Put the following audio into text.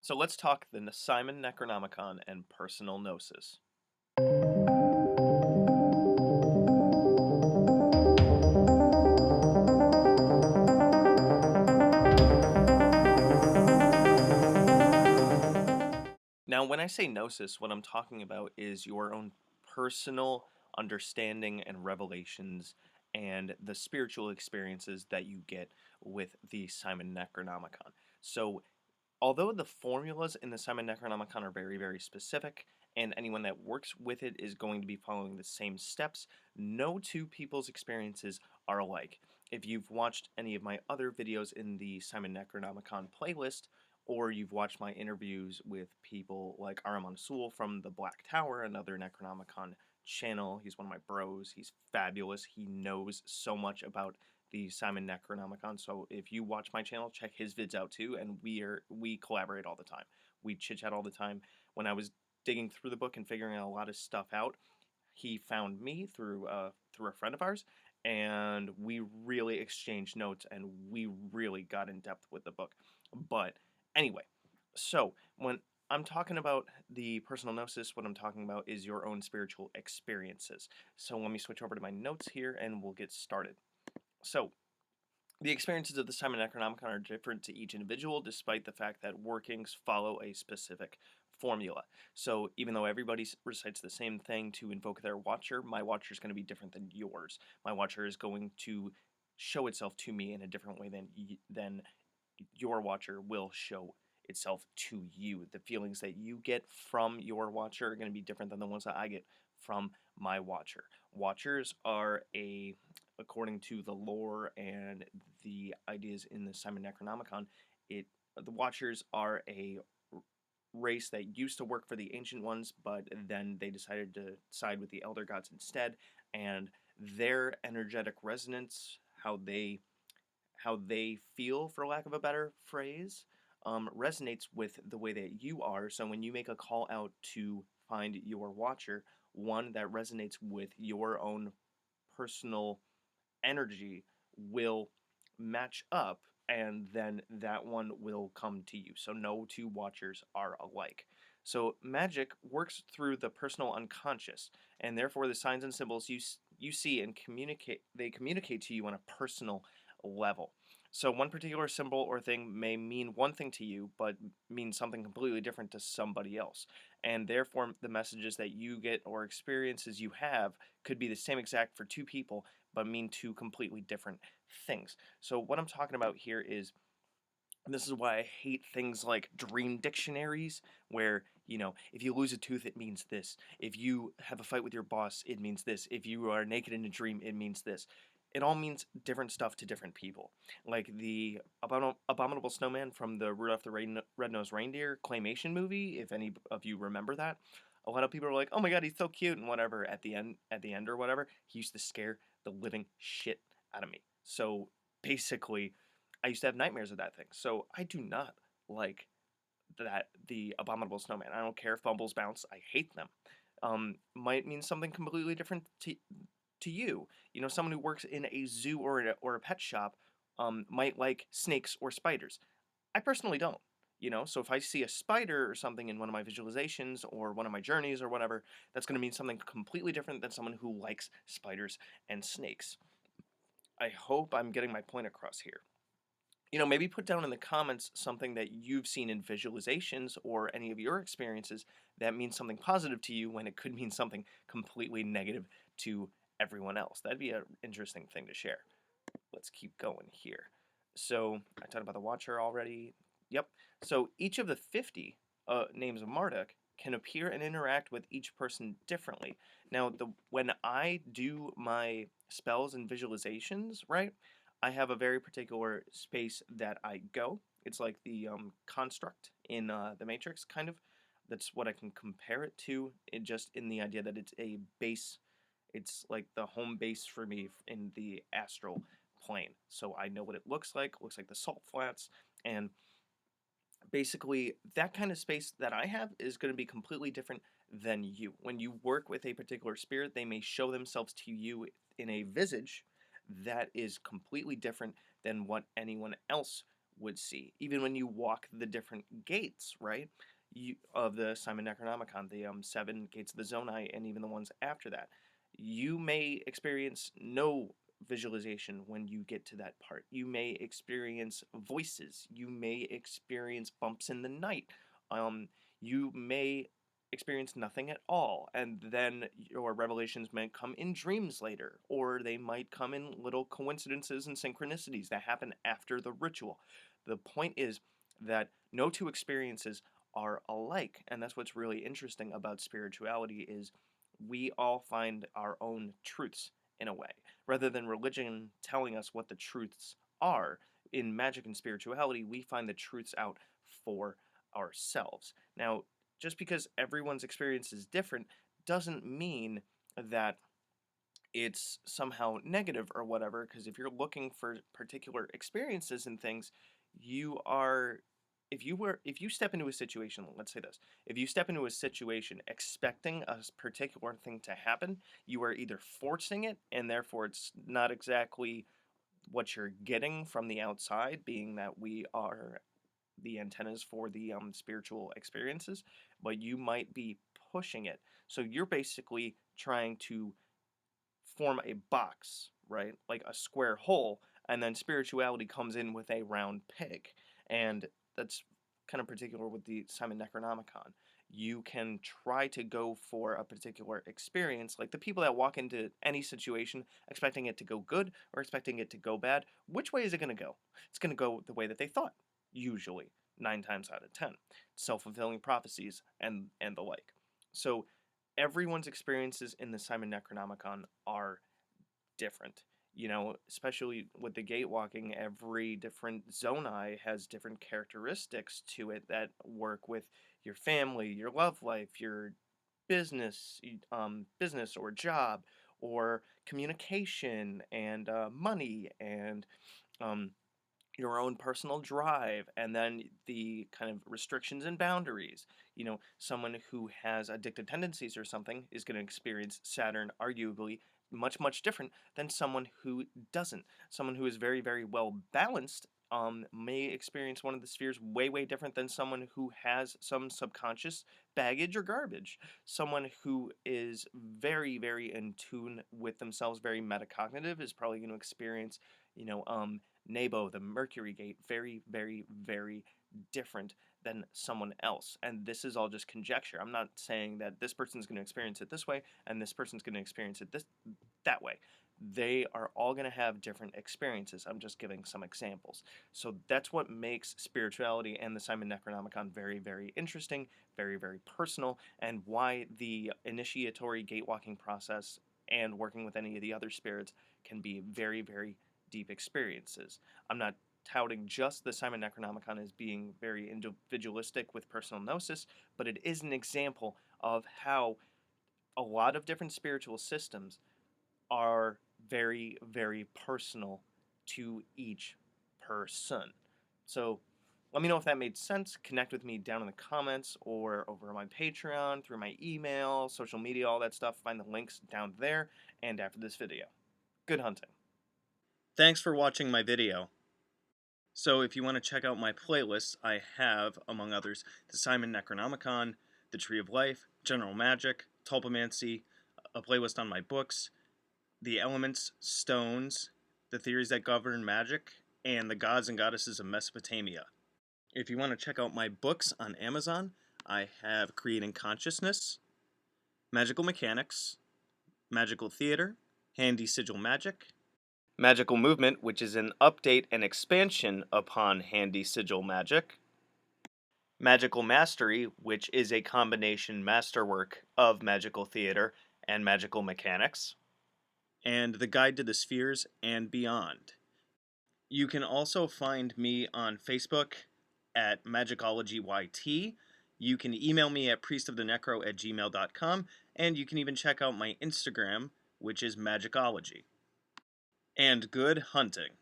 So let's talk the Simon Necronomicon and personal gnosis. Now, when I say gnosis, what I'm talking about is your own personal understanding and revelations and the spiritual experiences that you get with the Simon Necronomicon. So, although the formulas in the Simon Necronomicon are very, very specific, and anyone that works with it is going to be following the same steps, no two people's experiences are alike. If you've watched any of my other videos in the Simon Necronomicon playlist, or you've watched my interviews with people like Araman Sul from the Black Tower, another Necronomicon channel, he's one of my bros, he's fabulous, he knows so much about the Simon Necronomicon. So if you watch my channel, check his vids out too, and we collaborate all the time. We chit chat all the time. When I was digging through the book and figuring a lot of stuff out, he found me through a friend of ours, and we really exchanged notes and we really got in depth with the book. But anyway, so when I'm talking about the personal gnosis, what I'm talking about is your own spiritual experiences. So let me switch over to my notes here and we'll get started. So, the experiences of the Simon Necronomicon are different to each individual, despite the fact that workings follow a specific formula. So, even though everybody recites the same thing to invoke their watcher, my watcher is going to be different than yours. My watcher is going to show itself to me in a different way than your watcher will show itself to you. The feelings that you get from your watcher are going to be different than the ones that I get from my watcher. Watchers are according to the lore and the ideas in the Simon Necronomicon, the Watchers are a race that used to work for the Ancient Ones, but then they decided to side with the Elder Gods instead, and their energetic resonance, how they feel, for lack of a better phrase, resonates with the way that you are. So when you make a call out to find your watcher, one that resonates with your own personal energy will match up, and then that one will come to you. So no two watchers are alike. So magic works through the personal unconscious, and therefore the signs and symbols you see and communicate to you on a personal level. So one particular symbol or thing may mean one thing to you, but mean something completely different to somebody else. And therefore the messages that you get or experiences you have could be the same exact for two people, but mean two completely different things. So what I'm talking about here is, and this is why I hate things like dream dictionaries, where, if you lose a tooth, it means this. If you have a fight with your boss, it means this. If you are naked in a dream, it means this. It all means different stuff to different people. Like the Abominable Snowman from the Rudolph the Red-Nosed Reindeer claymation movie, if any of you remember that. A lot of people are like, "Oh my god, he's so cute," and whatever. At the end or whatever, he used to scare the living shit out of me. So basically, I used to have nightmares of that thing. So I do not like the Abominable Snowman. I don't care if bumbles bounce. I hate them. Might mean something completely different to you. Someone who works in a zoo or a pet shop might like snakes or spiders. I personally don't. So if I see a spider or something in one of my visualizations or one of my journeys or whatever, that's going to mean something completely different than someone who likes spiders and snakes. I hope I'm getting my point across here. Maybe put down in the comments something that you've seen in visualizations or any of your experiences that means something positive to you when it could mean something completely negative to everyone else. That'd be an interesting thing to share. Let's keep going here. So I talked about the Watcher already. Yep. So each of the 50 names of Marduk can appear and interact with each person differently. Now, when I do my spells and visualizations, right, I have a very particular space that I go. It's like the construct in the Matrix, kind of. That's what I can compare it to, just in the idea that it's a base. It's like the home base for me in the astral plane. So I know what it looks like. It looks like the salt flats, and basically that kind of space that I have is going to be completely different than you. When you work with a particular spirit, they may show themselves to you in a visage that is completely different than what anyone else would see. Even when you walk the different gates, right? Of the Simon Necronomicon, the 7 gates of the Zonai, and even the ones after that, you may experience no visualization when you get to that part. You may experience voices. You may experience bumps in the night. You may experience nothing at all, and then your revelations might come in dreams later, or they might come in little coincidences and synchronicities that happen after the ritual. The point is that no two experiences are alike, and that's what's really interesting about spirituality is we all find our own truths in a way, rather than religion telling us what the truths are. In magic and spirituality, we find the truths out for ourselves. Now, just because everyone's experience is different doesn't mean that it's somehow negative or whatever, because if you're looking for particular experiences and things, you are if you step into a situation, let's say this, if you step into a situation expecting a particular thing to happen, you are either forcing it, and therefore it's not exactly what you're getting from the outside, being that we are the antennas for the spiritual experiences, but you might be pushing it. So you're basically trying to form a box, right? Like a square hole, and then spirituality comes in with a round peg. And that's kind of particular with the Simon Necronomicon. You can try to go for a particular experience, like the people that walk into any situation expecting it to go good or expecting it to go bad. Which way is it going to go? It's going to go the way that they thought, usually, 9 times out of 10. Self-fulfilling prophecies and the like. So everyone's experiences in the Simon Necronomicon are different. You know, especially with the gate walking, every different zonai has different characteristics to it that work with your family, your love life, your business or job, or communication and money and um, your own personal drive, and then the kind of restrictions and boundaries. You know, someone who has addictive tendencies or something is going to experience Saturn arguably much different than someone who doesn't. Someone who is very well balanced may experience one of the spheres way different than someone who has some subconscious baggage or garbage. Someone who is very in tune with themselves, very metacognitive, is probably going to experience, you know, Nebo, the Mercury gate, very different than someone else. And this is all just conjecture. I'm not saying that this person's going to experience it this way and this person's going to experience it that way. They are all going to have different experiences. I'm just giving some examples. So that's what makes spirituality and the Simon Necronomicon very interesting, very personal, and why the initiatory gatewalking process and working with any of the other spirits can be very deep experiences. I'm not touting just the Simon Necronomicon as being very individualistic with personal gnosis, but it is an example of how a lot of different spiritual systems are very personal to each person. So let me know if that made sense. Connect with me down in the comments or over my Patreon, through my email, social media, all that stuff. Find the links down there and after this video. Good hunting. Thanks for watching my video. So if you want to check out my playlists, I have, among others, the Simon Necronomicon, the Tree of Life, General Magic, Tulpamancy, a playlist on my books, the elements, stones, the theories that govern magic, and the gods and goddesses of Mesopotamia. If you want to check out my books on Amazon, I have Creating Consciousness, Magical Mechanics, Magical Theater, Handy Sigil Magic, Magical Movement, which is an update and expansion upon Handy Sigil Magic, Magical Mastery, which is a combination masterwork of Magical Theater and Magical Mechanics, and The Guide to the Spheres and Beyond. You can also find me on Facebook at Magickology YT. You can email me at priestofthenecro@gmail.com, and you can even check out my Instagram, which is Magickology. And good hunting.